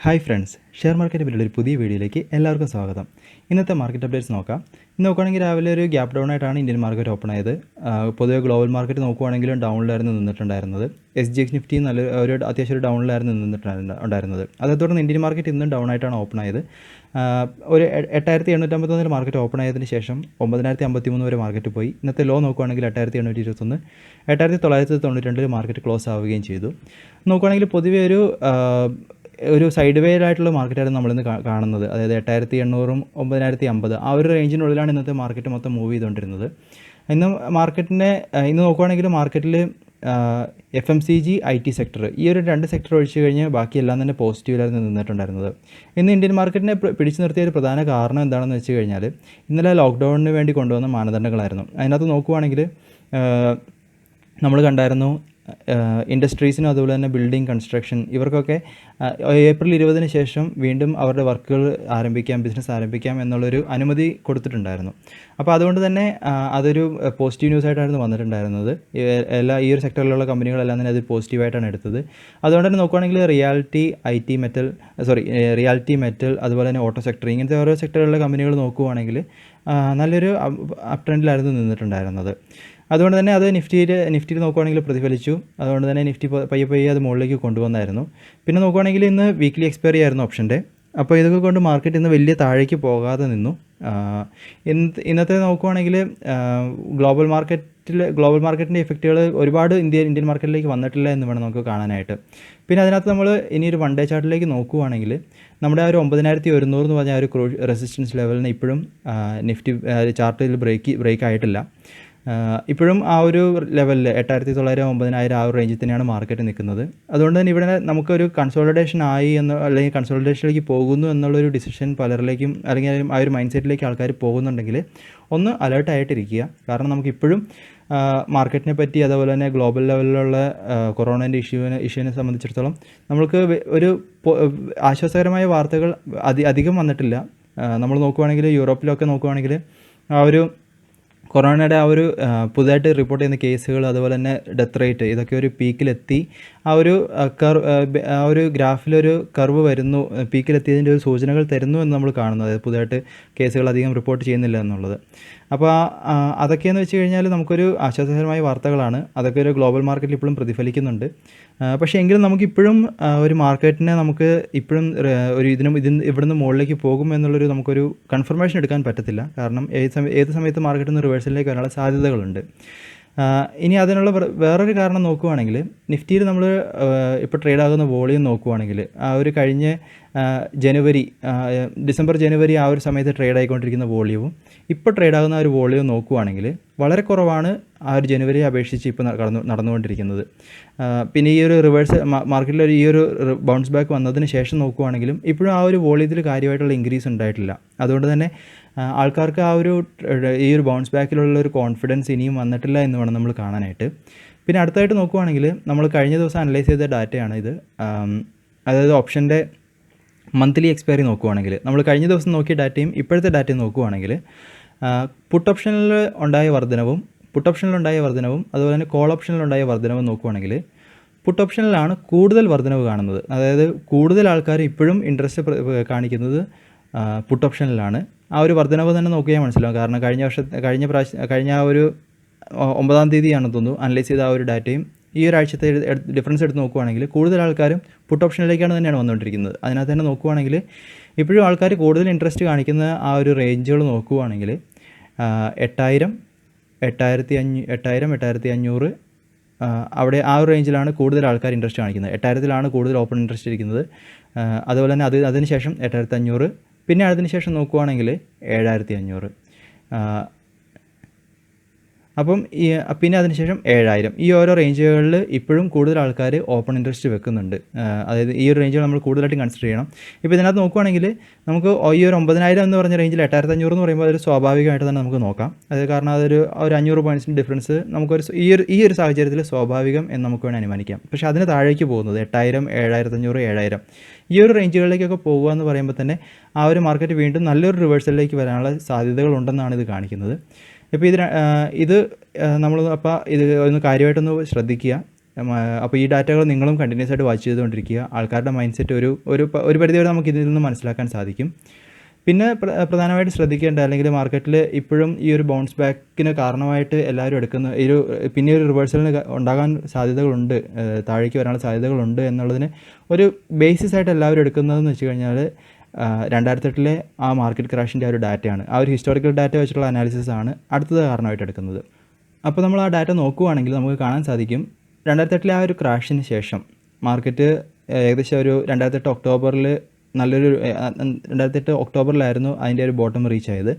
Hi friends, share market പറ്റിയുള്ള ഒരു പുതിയ വീഡിയോയിലേക്ക് എല്ലാവർക്കും സ്വാഗതം. ഇന്നത്തെ മാർക്കറ്റ് അപ്ഡേറ്റ്സ് നോക്കാം. ഇന്ന് നോക്കുകയാണെങ്കിൽ രാവിലെ ഒരു ഗ്യാപ്പ് ഡൗൺ ആയിട്ടാണ് ഇന്ത്യൻ മാർക്കറ്റ് ഓപ്പൺ ആയത്. പൊതുവെ ഗ്ലോബൽ മാർക്കറ്റ് നോക്കുകയാണെങ്കിലും ഡൗണിലായിരുന്നു നിന്നിട്ടുണ്ടായിരുന്നത്. SGX നിഫ്റ്റി ഒരു അത്യാവശ്യം ഒരു ഡൗണിലായിരുന്നു നിന്നിട്ടുണ്ടായിരുന്നത്. അതേ തുടർന്ന് ഇന്ത്യൻ മാർക്കറ്റ് ഇന്നും ഡൗൺ ആയിട്ടാണ് ഓപ്പൺ ആയത്. ഒരു 8751 മാർക്കറ്റ് ഓപ്പൺ ആയതിനു ശേഷം 9053 വരെ മാർക്കറ്റ് പോയി. ഇന്നത്തെ ലോ നോക്കുകയാണെങ്കിൽ 8821, 8992 മാർക്കറ്റ് ക്ലോസ് ആവുകയും ചെയ്തു. നോക്കുകയാണെങ്കിൽ പൊതുവെ ഒരു സൈഡ് വേ ആയിട്ടുള്ള മാർക്കറ്റായിരുന്നു നമ്മളിന്ന് കാണുന്നത്. അതായത് 8800 9050 ആ ഒരു റേഞ്ചിനുള്ളിലാണ് ഇന്നത്തെ മാർക്കറ്റ് മൊത്തം മൂവ് ചെയ്തുകൊണ്ടിരുന്നത്. ഇന്ന് നോക്കുകയാണെങ്കിൽ മാർക്കറ്റിൽ FMCG IT സെക്ടർ, ഈ ഒരു 2 സെക്ടർ ഒഴിച്ച് കഴിഞ്ഞ് ബാക്കിയെല്ലാം തന്നെ പോസിറ്റീവിലായിരുന്നു നിന്നിട്ടുണ്ടായിരുന്നത്. ഇന്ന് ഇന്ത്യൻ മാർക്കറ്റിനെ പിടിച്ചു നിർത്തിയ ഒരു പ്രധാന കാരണം എന്താണെന്ന് വെച്ച് കഴിഞ്ഞാൽ ഇന്നലെ ലോക്ക്ഡൗണിന് വേണ്ടി കൊണ്ടുവന്ന മാനദണ്ഡങ്ങളായിരുന്നു. അതിനകത്ത് നോക്കുകയാണെങ്കിൽ നമ്മൾ കണ്ടായിരുന്നു ഇൻഡസ്ട്രീസിനും അതുപോലെ തന്നെ ബിൽഡിംഗ് കൺസ്ട്രക്ഷൻ ഇവർക്കൊക്കെ ഏപ്രിൽ 20 ശേഷം വീണ്ടും അവരുടെ വർക്കുകൾ ബിസിനസ് ആരംഭിക്കാം എന്നുള്ളൊരു അനുമതി കൊടുത്തിട്ടുണ്ടായിരുന്നു. അപ്പോൾ അതുകൊണ്ട് തന്നെ അതൊരു പോസിറ്റീവ് ന്യൂസായിട്ടായിരുന്നു വന്നിട്ടുണ്ടായിരുന്നത്. ഈ ഒരു സെക്ടറിലുള്ള കമ്പനികളെല്ലാം തന്നെ അത് പോസിറ്റീവായിട്ടാണ് എടുത്തത്. അതുകൊണ്ട് തന്നെ നോക്കുകയാണെങ്കിൽ റിയാലിറ്റി മെറ്റൽ അതുപോലെ തന്നെ ഓട്ടോ സെക്ടർ, ഇങ്ങനത്തെ ഓരോ സെക്ടറിലുള്ള കമ്പനികൾ നോക്കുകയാണെങ്കിൽ നല്ലൊരു അപ് ട്രെൻഡിലായിരുന്നു നിന്നിട്ടുണ്ടായിരുന്നത്. അതുകൊണ്ട് തന്നെ അത് നിഫ്റ്റിയിൽ നോക്കുകയാണെങ്കിൽ പ്രതിഫലിച്ചു. അതുകൊണ്ട് തന്നെ നിഫ്റ്റി പയ്യെ അത് മുകളിലേക്ക് കൊണ്ടുവന്നായിരുന്നു. പിന്നെ നോക്കുകയാണെങ്കിൽ ഇന്ന് വീക്ക്ലി എക്സ്പയറി ആയിരുന്നു ഓപ്ഷൻ്റെ. അപ്പോൾ ഇതൊക്കെ കൊണ്ട് മാർക്കറ്റ് ഇന്ന് വലിയ താഴേക്ക് പോകാതെ നിന്നു. ഇന്നത്തെ നോക്കുകയാണെങ്കിൽ ഗ്ലോബൽ മാർക്കറ്റിൻ്റെ എഫക്റ്റുകൾ ഒരുപാട് ഇന്ത്യൻ മാർക്കറ്റിലേക്ക് വന്നിട്ടില്ല എന്ന് വേണം നമുക്ക് കാണാനായിട്ട്. പിന്നെ അതിനകത്ത് നമ്മൾ ഇനി ഒരു 1 ഡേ ചാർട്ടിലേക്ക് നോക്കുകയാണെങ്കിൽ നമ്മുടെ ആ ഒരു 9100 എന്ന് പറഞ്ഞ ആ ഒരു റെസിസ്റ്റൻസ് ലെവലിന് ഇപ്പോഴും നിഫ്റ്റി ചാർട്ടിൽ ബ്രേക്ക് ആയിട്ടില്ല. ഇപ്പോഴും ആ ഒരു ലെവലിൽ 8900 9000 ആ ഒരു റേഞ്ചിൽ തന്നെയാണ് മാർക്കറ്റ് നിൽക്കുന്നത്. അതുകൊണ്ട് തന്നെ ഇവിടെ നമുക്കൊരു കൺസോളിഡേഷൻ അല്ലെങ്കിൽ കൺസോളിഡേഷനിലേക്ക് പോകുന്നു എന്നുള്ളൊരു ഡിസിഷൻ പലരിലേക്കും അല്ലെങ്കിൽ ആ ഒരു മൈൻഡ് സെറ്റിലേക്ക് ആൾക്കാർ പോകുന്നുണ്ടെങ്കിൽ ഒന്ന് അലേർട്ടായിട്ടിരിക്കുക. കാരണം നമുക്കിപ്പോഴും മാർക്കറ്റിനെ പറ്റി അതുപോലെ തന്നെ ഗ്ലോബൽ ലെവലിലുള്ള കൊറോണേൻ്റെ ഇഷ്യൂവിനെ സംബന്ധിച്ചിടത്തോളം നമ്മൾക്ക് ഒരു ആശ്വാസകരമായ വാർത്തകൾ അധികം വന്നിട്ടില്ല. നമ്മൾ നോക്കുകയാണെങ്കിൽ യൂറോപ്പിലൊക്കെ നോക്കുകയാണെങ്കിൽ ആ ഒരു കൊറോണയുടെ ആ ഒരു പുതുതായിട്ട് റിപ്പോർട്ട് ചെയ്യുന്ന കേസുകൾ അതുപോലെ തന്നെ ഡെത്ത് റേറ്റ് ഇതൊക്കെ ഒരു പീക്കിലെത്തി ആ ഒരു ഗ്രാഫിലൊരു കർവ് വരുന്നു, പീക്കിലെത്തിയതിൻ്റെ ഒരു സൂചനകൾ തരുന്നു എന്ന് നമ്മൾ കാണുന്നത്. അതായത് പുതുതായിട്ട് കേസുകൾ അധികം റിപ്പോർട്ട് ചെയ്യുന്നില്ല എന്നുള്ളത്. അപ്പോൾ അതൊക്കെയെന്ന് വെച്ച് കഴിഞ്ഞാൽ നമുക്കൊരു ആശ്വാസകരമായ വാർത്തകളാണ്. അതൊക്കെ ഒരു ഗ്ലോബൽ മാർക്കറ്റിൽ ഇപ്പോഴും പ്രതിഫലിക്കുന്നുണ്ട്. പക്ഷേ എങ്കിലും നമുക്കിപ്പോഴും ഒരു മാർക്കറ്റിനെ നമുക്ക് ഇപ്പോഴും ഇവിടുന്ന് മുകളിലേക്ക് പോകും എന്നുള്ളൊരു നമുക്കൊരു കൺഫർമേഷൻ എടുക്കാൻ പറ്റത്തില്ല. കാരണം ഏത് സമയത്ത് മാർക്കറ്റിൽ നിന്ന് റിവേഴ്സലിലേക്ക് വരാനുള്ള സാധ്യതകളുണ്ട്. ഇനി അതിനുള്ള വേറൊരു കാരണം നോക്കുകയാണെങ്കിൽ നിഫ്റ്റിയിൽ നമ്മൾ ഇപ്പോൾ ട്രേഡ് ആകുന്ന വോളിയം നോക്കുകയാണെങ്കിൽ ആ ഒരു കഴിഞ്ഞ ഡിസംബർ ജനുവരി ആ ഒരു സമയത്ത് ട്രേഡ് ആയിക്കൊണ്ടിരിക്കുന്ന വോളിയവും ഇപ്പോൾ ട്രേഡ് ആകുന്ന ആ ഒരു വോളിയം നോക്കുകയാണെങ്കിൽ വളരെ കുറവാണ് ആ ഒരു ജനുവരിയെ അപേക്ഷിച്ച് ഇപ്പോൾ നടന്നുകൊണ്ടിരിക്കുന്നത്. പിന്നെ ഈ ഒരു മാർക്കറ്റിൽ ഈ ഒരു ബൗൺസ് ബാക്ക് വന്നതിന് ശേഷം നോക്കുകയാണെങ്കിലും ഇപ്പോഴും ആ ഒരു വോളിയത്തിൽ കാര്യമായിട്ടുള്ള ഇൻക്രീസ് ഉണ്ടായിട്ടില്ല. അതുകൊണ്ട് തന്നെ ആൾക്കാർക്ക് ഈ ഒരു ബൗൺസ് ബാക്കിലുള്ള ഒരു കോൺഫിഡൻസ് ഇനിയും വന്നിട്ടില്ല എന്ന് വേണം നമ്മൾ കാണാനായിട്ട്. പിന്നെ അടുത്തായിട്ട് നോക്കുകയാണെങ്കിൽ നമ്മൾ കഴിഞ്ഞ ദിവസം അനലൈസ് ചെയ്ത ഡാറ്റയാണ് ഇത്. അതായത് ഓപ്ഷൻ്റെ മന്ത്ലി എക്സ്പയറി നോക്കുകയാണെങ്കിൽ നമ്മൾ കഴിഞ്ഞ ദിവസം നോക്കിയ ഡാറ്റയും ഇപ്പോഴത്തെ ഡാറ്റയും നോക്കുകയാണെങ്കിൽ പുട്ട് ഓപ്ഷനിലുണ്ടായ വർധനവും അതുപോലെ തന്നെ കോൾ ഓപ്ഷനിലുണ്ടായ വർധനവും നോക്കുകയാണെങ്കിൽ പുട്ട് ഓപ്ഷനിലാണ് കൂടുതൽ വർധനവ് കാണുന്നത്. അതായത് കൂടുതൽ ആൾക്കാർ ഇപ്പോഴും ഇൻട്രസ്റ്റ് കാണിക്കുന്നത് പുട്ട് ഓപ്ഷനിലാണ്. ആ ഒരു വർധനവ് തന്നെ നോക്കിയാൽ മനസ്സിലാവും. കാരണം കഴിഞ്ഞ ആ ഒരു 9-ാം തീയതിയാണെന്ന് തോന്നുന്നു അനലൈസ് ചെയ്ത ആ ഒരു ഡാറ്റയും ഈ ഒരാഴ്ചത്തെ ഡിഫറൻസ് എടുത്ത് നോക്കുകയാണെങ്കിൽ കൂടുതൽ ആൾക്കാരും പുട്ട് ഓപ്ഷനിലേക്കാണ് തന്നെയാണ് വന്നുകൊണ്ടിരിക്കുന്നത്. അതിനകത്ത് തന്നെ നോക്കുകയാണെങ്കിൽ ഇപ്പോഴും ആൾക്കാർ കൂടുതൽ ഇൻട്രസ്റ്റ് കാണിക്കുന്ന ആ ഒരു റേഞ്ചുകൾ നോക്കുകയാണെങ്കിൽ 8000 8500 അവിടെ ആ ഒരു റേഞ്ചിലാണ് കൂടുതൽ ആൾക്കാർ ഇൻട്രസ്റ്റ് കാണിക്കുന്നത്. 8000-ലാണ് കൂടുതൽ ഓപ്പൺ ഇൻട്രസ്റ്റ് ഇരിക്കുന്നത്. അതുപോലെ തന്നെ അതിനുശേഷം 8500, പിന്നെ അതിനുശേഷം നോക്കുകയാണെങ്കിൽ 7500, അപ്പം പിന്നെ അതിനുശേഷം 7000. ഈ ഓരോ റേഞ്ചുകളിൽ ഇപ്പോഴും കൂടുതൽ ആൾക്കാർ ഓപ്പൺ ഇൻട്രസ്റ്റ് വെക്കുന്നുണ്ട്. അതായത് ഈ ഒരു റേഞ്ചുകൾ നമ്മൾ കൂടുതലായിട്ട് കൺസിഡർ ചെയ്യണം. ഇപ്പോൾ ഇതിനകത്ത് നോക്കുകയാണെങ്കിൽ നമുക്ക് ഈ ഒരു 9000 എന്ന് പറഞ്ഞ റേഞ്ചിൽ 8500 എന്ന് പറയുമ്പോൾ അതൊരു സ്വാഭാവികമായിട്ട് തന്നെ നമുക്ക് നോക്കാം. അത് കാരണം അതൊരു 500 പോയിൻറ്റ്സിൻ്റെ ഡിഫറൻസ് നമുക്കൊരു ഈ ഒരു സാഹചര്യത്തിൽ സ്വാഭാവികം എന്ന് നമുക്ക് വേണമെങ്കിൽ അനുമാനിക്കാം. പക്ഷേ അതിന് താഴേക്ക് പോകുന്നത് 8000 7500 7000 ഈ ഒരു റേഞ്ചുകളിലേക്കൊക്കെ പോകുക എന്ന് പറയുമ്പോൾ തന്നെ ആ ഒരു മാർക്കറ്റ് വീണ്ടും നല്ലൊരു റിവേഴ്സലിലേക്ക് വരാനുള്ള സാധ്യതകളുണ്ടെന്നാണ് ഇത് കാണിക്കുന്നത്. ഇപ്പോൾ ഇത് നമ്മൾ ഇത് ഒന്ന് കാര്യമായിട്ടൊന്ന് ശ്രദ്ധിക്കുക. അപ്പോൾ ഈ ഡാറ്റകൾ നിങ്ങളും കണ്ടിന്യൂസ് ആയിട്ട് വാച്ച് ചെയ്തുകൊണ്ടിരിക്കുക. ആൾക്കാരുടെ മൈൻഡ് സെറ്റ് ഒരു പരിധിവരെ നമുക്ക് ഇതിൽ നിന്ന് മനസ്സിലാക്കാൻ സാധിക്കും. പിന്നെ പ്രധാനമായിട്ട് ശ്രദ്ധിക്കേണ്ട, അല്ലെങ്കിൽ മാർക്കറ്റിൽ ഇപ്പോഴും ഈ ഒരു ബൗൺസ് ബാക്കിന് കാരണമായിട്ട് എല്ലാവരും എടുക്കുന്ന പിന്നെ ഒരു റിവേഴ്സലിന് ഉണ്ടാകാൻ സാധ്യതകളുണ്ട്, താഴേക്ക് വരാനുള്ള സാധ്യതകളുണ്ട് എന്നുള്ളതിന് ഒരു ബേസിസ് ആയിട്ട് എല്ലാവരും എടുക്കുന്നതെന്ന് വെച്ച് കഴിഞ്ഞാൽ 2008 ആ മാർക്കറ്റ് ക്രാഷിൻ്റെ ഒരു ഡാറ്റയാണ്. ആ ഒരു ഹിസ്റ്റോറിക്കൽ ഡാറ്റ വെച്ചിട്ടുള്ള അനാലിസിസ് ആണ് അടുത്തത് കാരണമായിട്ട് എടുക്കുന്നത്. അപ്പോൾ നമ്മൾ ആ ഡാറ്റ നോക്കുകയാണെങ്കിൽ നമുക്ക് കാണാൻ സാധിക്കും 2008 ആ ഒരു ക്രാഷിന് ശേഷം മാർക്കറ്റ് ഏകദേശം ഒരു 2008 ഒക്ടോബറിൽ നല്ലൊരു 2008 ഒക്ടോബറിലായിരുന്നു അതിൻ്റെ ഒരു ബോട്ടം റീച്ച് ആയത്.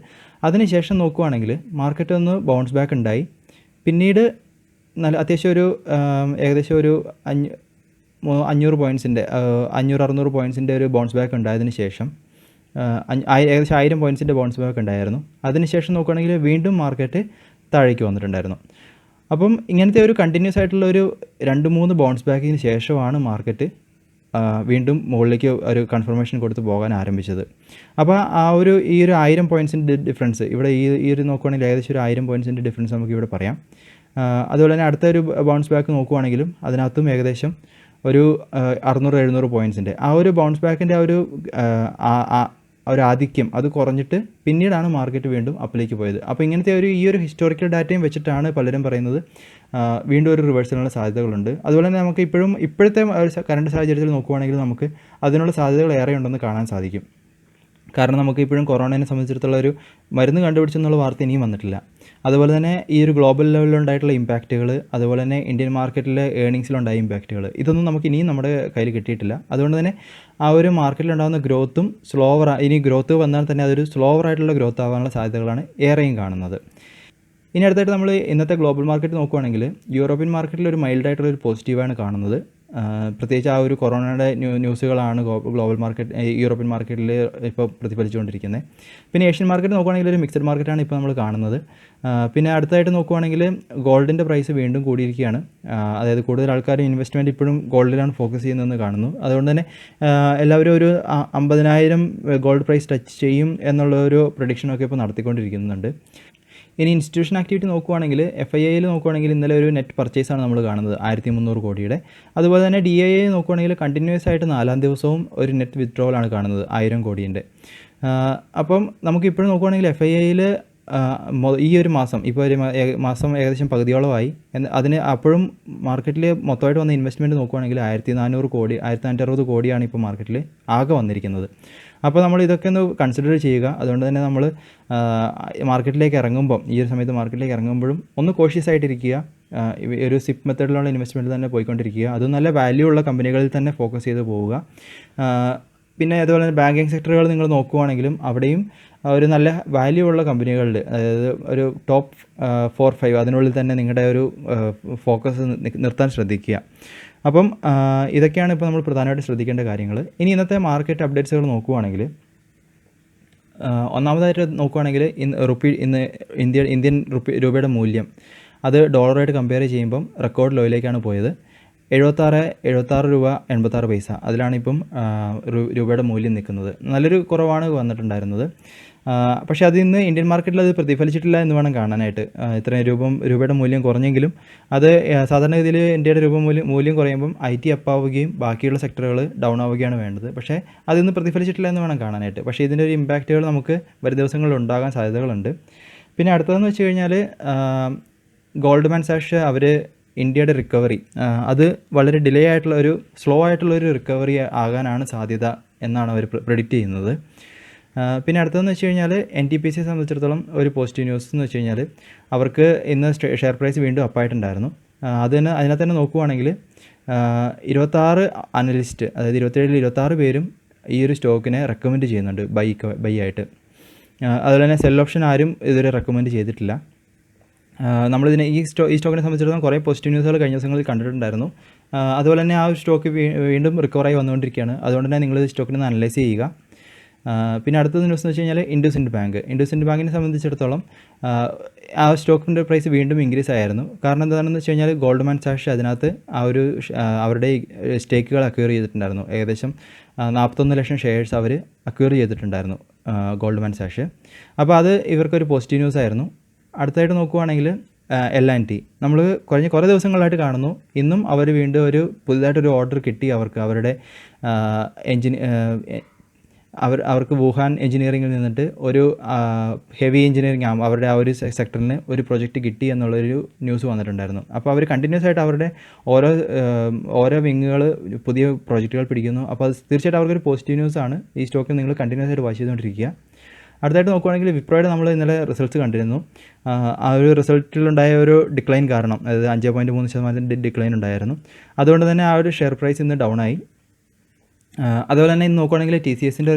അതിനുശേഷം നോക്കുകയാണെങ്കിൽ മാർക്കറ്റ് ഒന്ന് ബൗൺസ് ബാക്ക് ഉണ്ടായി. പിന്നീട് അത്യാവശ്യം ഒരു ഏകദേശം ഒരു 500 പോയിൻറ്റ്സിൻ്റെ 500-600 പോയിൻറ്റ്സിൻ്റെ ഒരു ബൗൺസ് ബാക്ക് ഉണ്ടായതിന് ശേഷം ഏകദേശം 1000 പോയിൻറ്റ്സിൻ്റെ ബൗൺസ് ബാക്ക് ഉണ്ടായിരുന്നു. അതിനുശേഷം നോക്കുകയാണെങ്കിൽ വീണ്ടും മാർക്കറ്റ് താഴേക്ക് വന്നിട്ടുണ്ടായിരുന്നു. അപ്പം ഇങ്ങനത്തെ ഒരു കണ്ടിന്യൂസ് ആയിട്ടുള്ള ഒരു 2-3 ബൗൺസ് ബാക്കിന് ശേഷമാണ് മാർക്കറ്റ് വീണ്ടും മുകളിലേക്ക് ഒരു കൺഫർമേഷൻ കൊടുത്ത് പോകാൻ ആരംഭിച്ചത്. അപ്പോൾ ഈ ഒരു 1000 പോയിൻറ്റ്സിൻ്റെ ഡിഫറൻസ് ഇവിടെ ഈ ഒരു നോക്കുകയാണെങ്കിൽ ഏകദേശം ഒരു 1000 പോയിൻറ്റ്സിൻ്റെ ഡിഫറൻസ് നമുക്കിവിടെ പറയാം. അതുപോലെ തന്നെ അടുത്തൊരു ബൗൺസ് ബാക്ക് നോക്കുകയാണെങ്കിലും അതിനകത്തും ഏകദേശം ഒരു 600-700 പോയിൻറ്റ്സിൻ്റെ ആ ഒരു ബൗൺസ് ബാക്കിൻ്റെ ഒരു ആധിക്യം അത് കുറഞ്ഞിട്ട് പിന്നീടാണ് മാർക്കറ്റ് വീണ്ടും അപ്പിലേക്ക് പോയത്. അപ്പോൾ ഇങ്ങനത്തെ ഈ ഒരു ഹിസ്റ്റോറിക്കൽ ഡാറ്റയും വെച്ചിട്ടാണ് പലരും പറയുന്നത് വീണ്ടും ഒരു റിവേഴ്സലിനുള്ള സാധ്യതകളുണ്ട്. അതുപോലെ തന്നെ നമുക്ക് ഇപ്പോഴത്തെ കറണ്ട് സാഹചര്യത്തിൽ നോക്കുകയാണെങ്കിൽ നമുക്ക് അതിനുള്ള സാധ്യതകൾ ഏറെ ഉണ്ടെന്ന് കാണാൻ സാധിക്കും. കാരണം നമുക്ക് ഇപ്പോഴും കൊറോണയെ സംബന്ധിച്ചിടത്തോളം ഒരു മരുന്ന് കണ്ടുപിടിച്ചെന്നുള്ള വാർത്ത ഇനിയും വന്നിട്ടില്ല. അതുപോലെ തന്നെ ഈ ഒരു ഗ്ലോബൽ ലെവലിലുണ്ടായിട്ടുള്ള ഇമ്പാക്റ്റുകൾ, അതുപോലെ തന്നെ ഇന്ത്യൻ മാർക്കറ്റിലെ ഏർണിങ്സിലുണ്ടായ ഇമ്പാക്റ്റുകൾ, ഇതൊന്നും നമുക്ക് ഇനിയും നമ്മുടെ കയ്യിൽ കിട്ടിയിട്ടില്ല. അതുകൊണ്ട് തന്നെ ആ ഒരു മാർക്കറ്റിലുണ്ടാകുന്ന ഗ്രോത്തും ഇനി ഗ്രോത്ത് വന്നാൽ തന്നെ അതൊരു സ്ലോവറായിട്ടുള്ള ഗ്രോത്ത് ആവാനുള്ള സാധ്യതകളാണ് ഏറെയും കാണുന്നത്. ഇനി അടുത്തായിട്ട് നമ്മൾ ഇന്നത്തെ ഗ്ലോബൽ മാർക്കറ്റ് നോക്കുകയാണെങ്കിൽ യൂറോപ്യൻ മാർക്കറ്റിൽ ഒരു മൈൽഡായിട്ടുള്ളൊരു പോസിറ്റീവാണ് കാണുന്നത്. പ്രത്യേകിച്ച് ആ ഒരു കൊറോണയുടെ ന്യൂസുകളാണ് ഗ്ലോബൽ മാർക്കറ്റ് യൂറോപ്യൻ മാർക്കറ്റിൽ ഇപ്പോൾ പ്രതിഫലിച്ചുകൊണ്ടിരിക്കുന്നത്. പിന്നെ ഏഷ്യൻ മാർക്കറ്റ് നോക്കുകയാണെങ്കിൽ ഒരു മിക്സഡ് മാർക്കറ്റാണ് ഇപ്പോൾ നമ്മൾ കാണുന്നത്. പിന്നെ അടുത്തായിട്ട് നോക്കുകയാണെങ്കിൽ ഗോൾഡിൻ്റെ പ്രൈസ് വീണ്ടും കൂടിയിരിക്കുകയാണ്. അതായത് കൂടുതൽ ആൾക്കാർ ഇൻവെസ്റ്റ്മെൻറ്റ് ഇപ്പോഴും ഗോൾഡിലാണ് ഫോക്കസ് ചെയ്യുന്നതെന്ന് കാണുന്നു. അതുകൊണ്ട് തന്നെ എല്ലാവരും ഒരു 50,000 ഗോൾഡ് പ്രൈസ് ടച്ച് ചെയ്യും എന്നുള്ള ഒരു പ്രഡിക്ഷനൊക്കെ ഇപ്പോൾ നടത്തിക്കൊണ്ടിരിക്കുന്നുണ്ട്. ഇനി ഇൻസ്റ്റിറ്റ്യൂഷൻ ആക്ടിവിറ്റി നോക്കുകയാണെങ്കിൽ FIIയിൽ നോക്കുകയാണെങ്കിൽ ഇന്നലെ ഒരു നെറ്റ് പർച്ചേസാണ് നമ്മൾ കാണുന്നത് 1300 കോടിയുടെ. അതുപോലെ തന്നെ DII നോക്കുകയാണെങ്കിൽ കണ്ടിന്യൂസ് ആയിട്ട് 4ാം ദിവസവും ഒരു നെറ്റ് വിത്ഡ്രോവലാണ് കാണുന്നത് 1000 കോടിൻ്റെ. അപ്പം നമുക്കിപ്പോഴും നോക്കുകയാണെങ്കിൽ FIIയിൽ ഈ ഒരു മാസം ഇപ്പോൾ ഒരു മാസം ഏകദേശം പകുതിയോളമായി. അപ്പോഴും മാർക്കറ്റിൽ മൊത്തമായിട്ട് വന്ന ഇൻവെസ്റ്റ്മെൻറ്റ് നോക്കുകയാണെങ്കിൽ 1400 കോടി 1460 കോടിയാണ് ഇപ്പോൾ മാർക്കറ്റിൽ ആകെ വന്നിരിക്കുന്നത്. അപ്പോൾ നമ്മൾ ഇതൊക്കെ ഒന്ന് കൺസിഡർ ചെയ്യുക. അതുകൊണ്ട് തന്നെ നമ്മൾ മാർക്കറ്റിലേക്ക് ഇറങ്ങുമ്പം ഈ ഒരു സമയത്ത് മാർക്കറ്റിലേക്ക് ഇറങ്ങുമ്പോഴും ഒന്ന് കോഷ്യസ് ആയിട്ടിരിക്കുക. ഒരു സിപ്പ് മെത്തേഡിലുള്ള ഇൻവെസ്റ്റ്മെൻറ്റ് തന്നെ പോയിക്കൊണ്ടിരിക്കുക. അതും നല്ല വാല്യൂ ഉള്ള കമ്പനികളിൽ തന്നെ ഫോക്കസ് ചെയ്ത് പോവുക. പിന്നെ അതുപോലെ തന്നെ ബാങ്കിങ് സെക്ടറുകൾ നിങ്ങൾ നോക്കുകയാണെങ്കിലും അവിടെയും ഒരു നല്ല വാല്യൂ ഉള്ള കമ്പനികളിൽ, അതായത് ഒരു ടോപ്പ് 4-5 അതിനുള്ളിൽ തന്നെ നിങ്ങളുടെ ഒരു ഫോക്കസ് നിർത്താൻ ശ്രദ്ധിക്കുക. അപ്പം ഇതൊക്കെയാണ് ഇപ്പോൾ നമ്മൾ പ്രധാനമായിട്ട് ശ്രദ്ധിക്കേണ്ട കാര്യങ്ങൾ. ഇനി ഇന്നത്തെ മാർക്കറ്റ് അപ്ഡേറ്റ്സുകൾ നോക്കുകയാണെങ്കിൽ ഒന്നാമതായിട്ട് നോക്കുകയാണെങ്കിൽ ഇന്ന് ഇന്ത്യൻ രൂപയുടെ മൂല്യം അത് ഡോളറായിട്ട് കമ്പയർ ചെയ്യുമ്പം റെക്കോർഡ് ലോയിലേക്കാണ് പോയത്. 76 രൂപ 86 പൈസ അതിലാണിപ്പം രൂപയുടെ മൂല്യം നിൽക്കുന്നത്. നല്ലൊരു കുറവാണ് വന്നിട്ടുണ്ടായിരുന്നത്. പക്ഷേ അത് ഇന്ന് ഇന്ത്യൻ മാർക്കറ്റിൽ അത് പ്രതിഫലിച്ചിട്ടില്ല എന്ന് വേണം കാണാനായിട്ട്. ഇത്രയും രൂപയുടെ മൂല്യം കുറഞ്ഞെങ്കിലും അത് സാധാരണഗതിയിൽ ഇന്ത്യയുടെ മൂല്യം കുറയുമ്പം IT അപ്പാവുകയും ബാക്കിയുള്ള സെക്ടറുകൾ ഡൗൺ ആവുകയാണ് വേണ്ടത്. പക്ഷേ അതിന്ന് പ്രതിഫലിച്ചിട്ടില്ല എന്ന് വേണം കാണാനായിട്ട്. പക്ഷേ ഇതിൻ്റെ ഒരു ഇമ്പാക്റ്റുകൾ നമുക്ക് വരും ദിവസങ്ങളിൽ ഉണ്ടാകാൻ സാധ്യതകളുണ്ട്. പിന്നെ അടുത്തതെന്ന് വെച്ച് കഴിഞ്ഞാൽ ഗോൾഡ്മാൻ സാക്സ് അവർ ഇന്ത്യയുടെ റിക്കവറി അത് വളരെ ഡിലേ ആയിട്ടുള്ള സ്ലോ ആയിട്ടുള്ളൊരു റിക്കവറി ആകാനാണ് സാധ്യത എന്നാണ് അവർ പ്രെഡിക്റ്റ് ചെയ്യുന്നത്. പിന്നെ അടുത്തതെന്ന് വെച്ച് കഴിഞ്ഞാൽ NTPCയെ സംബന്ധിച്ചിടത്തോളം ഒരു പോസിറ്റീവ് ന്യൂസ് എന്ന് വെച്ച് കഴിഞ്ഞാൽ അവർക്ക് ഇന്ന് ഷെയർ പ്രൈസ് വീണ്ടും അപ്പായിട്ടുണ്ടായിരുന്നു. അതിനകത്ത് തന്നെ നോക്കുകയാണെങ്കിൽ 26 അനലിസ്റ്റ്, അതായത് 27-26 പേരും ഈ ഒരു സ്റ്റോക്കിനെ റെക്കമെൻഡ് ചെയ്യുന്നുണ്ട് ബൈ ആയിട്ട്. അതുപോലെ തന്നെ സെൽ ഓപ്ഷൻ ആരും ഇതുവരെ റെക്കമെൻഡ് ചെയ്തിട്ടില്ല. നമ്മളിതിനെ ഈ സ്റ്റോക്കിനെ സംബന്ധിച്ചിടത്തോളം കുറേ പോസിറ്റീവ് ന്യൂസുകൾ കഴിഞ്ഞ ദിവസങ്ങളിൽ കണ്ടിട്ടുണ്ടായിരുന്നു. അതുപോലെ തന്നെ ആ ഒരു സ്റ്റോക്ക് വീണ്ടും റിക്കവറായി വന്നുകൊണ്ടിരിക്കുകയാണ്. അതുകൊണ്ട് തന്നെ നിങ്ങൾ സ്റ്റോക്കിനെ ഒന്ന് അനലൈസ് ചെയ്യുക. പിന്നെ അടുത്തത് ന്യൂസ് എന്ന് വെച്ച് കഴിഞ്ഞാൽ ഇൻഡുസിൻഡ് ബാങ്കിനെ സംബന്ധിച്ചിടത്തോളം ആ സ്റ്റോക്കിൻ്റെ പ്രൈസ് വീണ്ടും ഇൻക്രീസ് ആയിരുന്നു. കാരണം എന്താണെന്ന് വെച്ച് കഴിഞ്ഞാൽ ഗോൾഡ്മാൻ സാക്സ് അതിനകത്ത് അവരുടെ സ്റ്റേക്കുകൾ അക്വയർ ചെയ്തിട്ടുണ്ടായിരുന്നു. ഏകദേശം 41 ലക്ഷം ഷെയർസ് അവർ അക്വയർ ചെയ്തിട്ടുണ്ടായിരുന്നു ഗോൾഡ്മാൻ സാക്സ്. അപ്പോൾ അത് ഇവർക്കൊരു പോസിറ്റീവ് ന്യൂസ് ആയിരുന്നു. അടുത്തായിട്ട് നോക്കുകയാണെങ്കിൽ L&T നമ്മൾ കുറേ ദിവസങ്ങളായിട്ട് കാണുന്നു. ഇന്നും അവർ വീണ്ടും പുതുതായിട്ടൊരു ഓർഡർ കിട്ടി അവരുടെ അവർക്ക് വുഹാൻ എഞ്ചിനീയറിംഗിൽ നിന്നിട്ട് ഒരു ഹെവി എഞ്ചിനീയറിംഗ് അവരുടെ ആ ഒരു സെക്ടറിന് ഒരു പ്രൊജക്റ്റ് കിട്ടി എന്നുള്ളൊരു ന്യൂസ് വന്നിട്ടുണ്ടായിരുന്നു. അപ്പോൾ അവർ കണ്ടിന്യൂസ് ആയിട്ട് അവരുടെ ഓരോ വിങ്ങുകൾ പുതിയ പ്രൊജക്റ്റുകൾ പിടിക്കുന്നു. അപ്പോൾ അത് തീർച്ചയായിട്ടും അവർക്കൊരു പോസിറ്റീവ് ന്യൂസാണ്. ഈ സ്റ്റോക്ക് നിങ്ങൾ കണ്ടിന്യൂസ് ആയിട്ട് വാച്ച് ചെയ്തുകൊണ്ടിരിക്കുക. അടുത്തായിട്ട് നോക്കുകയാണെങ്കിൽ വിപ്രോയുടെ നമ്മൾ ഇന്നലെ റിസൾട്ട്സ് കണ്ടിരുന്നു. ആ ഒരു റിസൾട്ടിലുണ്ടായ ഒരു ഡിക്ലൈൻ കാരണം, അതായത് 5.3% ഡിക്ലൈൻ ഉണ്ടായിരുന്നു. അതുകൊണ്ട് തന്നെ ആ ഒരു ഷെയർ പ്രൈസ് ഇന്ന് ഡൗൺ ആയി. അതുപോലെ തന്നെ ഇന്ന് നോക്കുകയാണെങ്കിൽ TCSൻ്റെ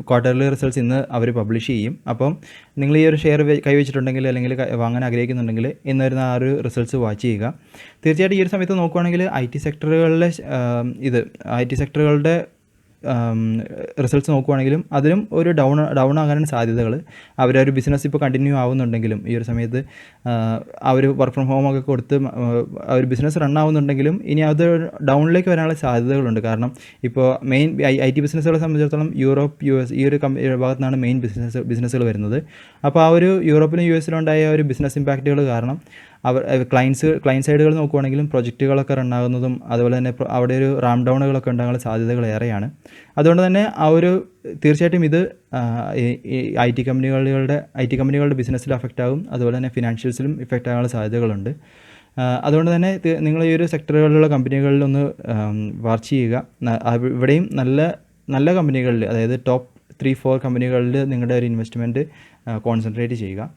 ക്വാർട്ടർലി റിസൾട്ട്സ് ഇന്ന് അവർ പബ്ലിഷ് ചെയ്യും. അപ്പം നിങ്ങൾ ഈ ഒരു ഷെയർ കൈവച്ചിട്ടുണ്ടെങ്കിൽ അല്ലെങ്കിൽ വാങ്ങാൻ ആഗ്രഹിക്കുന്നുണ്ടെങ്കിൽ ഇന്ന് വരുന്ന ആ ഒരു റിസൾട്ട്സ് വാച്ച് ചെയ്യുക. തീർച്ചയായിട്ടും ഈ ഒരു സമയത്ത് നോക്കുകയാണെങ്കിൽ IT സെക്ടറുകളുടെ റിസൾട്ട്സ് നോക്കുകയാണെങ്കിലും അതിലും ഒരു ഡൗൺ ആകാനാണ് സാധ്യതകൾ. അവരുടെ ഒരു ബിസിനസ് ഇപ്പോൾ കണ്ടിന്യൂ ആവുന്നുണ്ടെങ്കിലും ഈ ഒരു സമയത്ത് അവർ വർക്ക് ഫ്രം ഹോം ഒക്കെ കൊടുത്ത് ആ ഒരു ബിസിനസ് റൺ ആവുന്നുണ്ടെങ്കിലും ഇനി അത് ഡൗണിലേക്ക് വരാനുള്ള സാധ്യതകളുണ്ട്. കാരണം ഇപ്പോൾ മെയിൻ IT ബിസിനസ്സുകളെ സംബന്ധിച്ചിടത്തോളം യൂറോപ്പ്, US ഈ ഒരു ഭാഗത്തു നിന്നാണ് മെയിൻ ബിസിനസ്സുകൾ വരുന്നത്. അപ്പോൾ ആ ഒരു യൂറോപ്പിലും US ഉണ്ടായ ഒരു ബിസിനസ് ഇമ്പാക്റ്റുകൾ കാരണം ക്ലയൻറ്റ് സൈഡുകൾ നോക്കുകയാണെങ്കിലും പ്രൊജക്റ്റുകളൊക്കെ റണ്ണാകുന്നതും അതുപോലെ തന്നെ അവിടെ ഒരു റാം ഡൗണുകളൊക്കെ ഉണ്ടാകാനുള്ള സാധ്യതകൾ ഏറെയാണ്. അതുകൊണ്ട് തന്നെ തീർച്ചയായിട്ടും ഇത് IT കമ്പനികളുടെ ബിസിനസ്സിൽ അഫക്റ്റ് ആകും. അതുപോലെ തന്നെ ഫിനാൻഷ്യൽസിലും ഇഫക്റ്റ് ആകാനുള്ള സാധ്യതകളുണ്ട്. അതുകൊണ്ട് തന്നെ നിങ്ങൾ ഈ ഒരു സെക്ടറുകളിലുള്ള കമ്പനികളിലൊന്ന് വാച്ച് ചെയ്യുക. ഇവിടെയും നല്ല കമ്പനികളിൽ, അതായത് ടോപ്പ് 3-4 കമ്പനികളിൽ നിങ്ങളുടെ ഒരു ഇൻവെസ്റ്റ്മെൻറ്റ് കോൺസെൻട്രേറ്റ് ചെയ്യുക.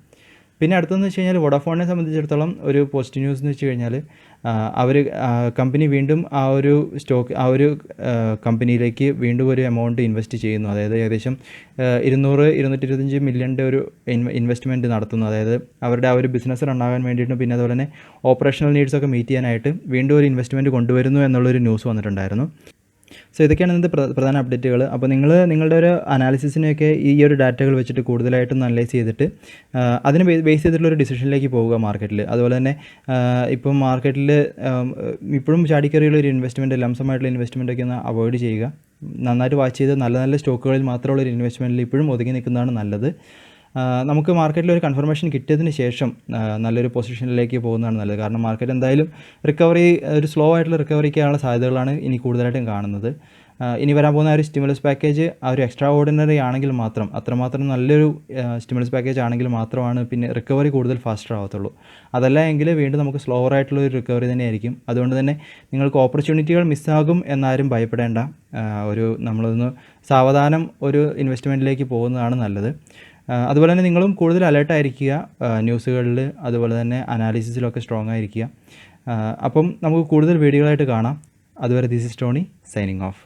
പിന്നെ അടുത്തതെന്ന് വെച്ച് കഴിഞ്ഞാൽ വോഡാഫോണിനെ സംബന്ധിച്ചിടത്തോളം ഒരു പോസിറ്റീവ് ന്യൂസ് എന്ന് വെച്ച് കഴിഞ്ഞാൽ കമ്പനി വീണ്ടും ആ ഒരു കമ്പനിയിലേക്ക് വീണ്ടും ഒരു എമൗണ്ട് ഇൻവെസ്റ്റ് ചെയ്യുന്നു. അതായത് ഏകദേശം 200-225 മില്യൻ്റെ ഒരു ഇൻവെസ്റ്റ്മെൻറ്റ് നടത്തുന്നു. അതായത് അവരുടെ ആ ഒരു ബിസിനസ് റണ്ണാകാൻ വേണ്ടിയിട്ടും പിന്നെ അതുപോലെ തന്നെ ഓപ്പറേഷണൽ നീഡ്സൊക്കെ മീറ്റ് ചെയ്യാനായിട്ട് വീണ്ടും ഒരു ഇൻവെസ്റ്റ്മെൻറ്റ് കൊണ്ടുവരുന്നു എന്നുള്ളൊരു ന്യൂസ് വന്നിട്ടുണ്ടായിരുന്നു. സോ ഇതൊക്കെയാണ് ഇന്നത്തെ പ്രധാന അപ്ഡേറ്റുകൾ. അപ്പോൾ നിങ്ങളുടെ ഒരു അനാലിസിസിനെയൊക്കെ ഈ ഒരു ഡാറ്റകൾ വെച്ചിട്ട് കൂടുതലായിട്ടൊന്ന് അനലൈസ് ചെയ്തിട്ട് അതിന് ബേസ് ചെയ്തിട്ടുള്ളൊരു ഡിസിഷനിലേക്ക് പോവുക മാർക്കറ്റിൽ. അതുപോലെ തന്നെ ഇപ്പം മാർക്കറ്റിൽ ഇപ്പോഴും ചാടിക്കറിയുള്ള ഒരു ഇൻവെസ്റ്റ്മെൻറ്റ്, ലംസമായിട്ടുള്ള ഇൻവെസ്റ്റ്മെൻറ്റൊക്കെ ഒന്ന് അവോയ്ഡ് ചെയ്യുക. നന്നായിട്ട് വാച്ച് ചെയ്ത് നല്ല സ്റ്റോക്കുകളിൽ മാത്രമുള്ള ഒരു ഇൻവെസ്റ്റ്മെൻറ്റിൽ ഇപ്പോഴും ഒതുങ്ങി നിൽക്കുന്നതാണ് നല്ലത്. നമുക്ക് മാർക്കറ്റിൽ ഒരു കൺഫർമേഷൻ കിട്ടിയതിന് ശേഷം നല്ലൊരു പൊസിഷനിലേക്ക് പോകുന്നതാണ് നല്ലത്. കാരണം മാർക്കറ്റ് എന്തായാലും ഒരു സ്ലോ ആയിട്ടുള്ള റിക്കവറിക്കാനുള്ള സാധ്യതകളാണ് ഇനി കൂടുതലായിട്ടും കാണുന്നത്. ഇനി വരാൻ പോകുന്ന ഒരു സ്റ്റിമുലസ് പാക്കേജ് ഒരു എക്സ്ട്രാ ഓർഡിനറി ആണെങ്കിൽ മാത്രം, അത്രമാത്രം നല്ലൊരു സ്റ്റിമുലസ് പാക്കേജ് ആണെങ്കിൽ മാത്രമാണ് പിന്നെ റിക്കവറി കൂടുതൽ ഫാസ്റ്റർ ആവത്തുള്ളൂ. അതല്ല എങ്കിൽ വീണ്ടും നമുക്ക് സ്ലോവർ ആയിട്ടുള്ള ഒരു റിക്കവറി തന്നെയായിരിക്കും. അതുകൊണ്ട് തന്നെ നിങ്ങൾക്ക് ഓപ്പർച്യൂണിറ്റികൾ മിസ്സാകും എന്നാരും ഭയപ്പെടേണ്ട. നമ്മളൊന്ന് സാവധാനം ഒരു ഇൻവെസ്റ്റ്മെൻറ്റിലേക്ക് പോകുന്നതാണ് നല്ലത്. അതുപോലെ തന്നെ നിങ്ങളും കൂടുതൽ അലേർട്ടായിരിക്കുക ന്യൂസുകളിൽ, അതുപോലെ തന്നെ അനാലിസിസിലൊക്കെ സ്ട്രോങ് ആയിരിക്കുക. അപ്പം നമുക്ക് കൂടുതൽ വീഡിയോകളായിട്ട് കാണാം. അതുവരെ this is Tony signing off.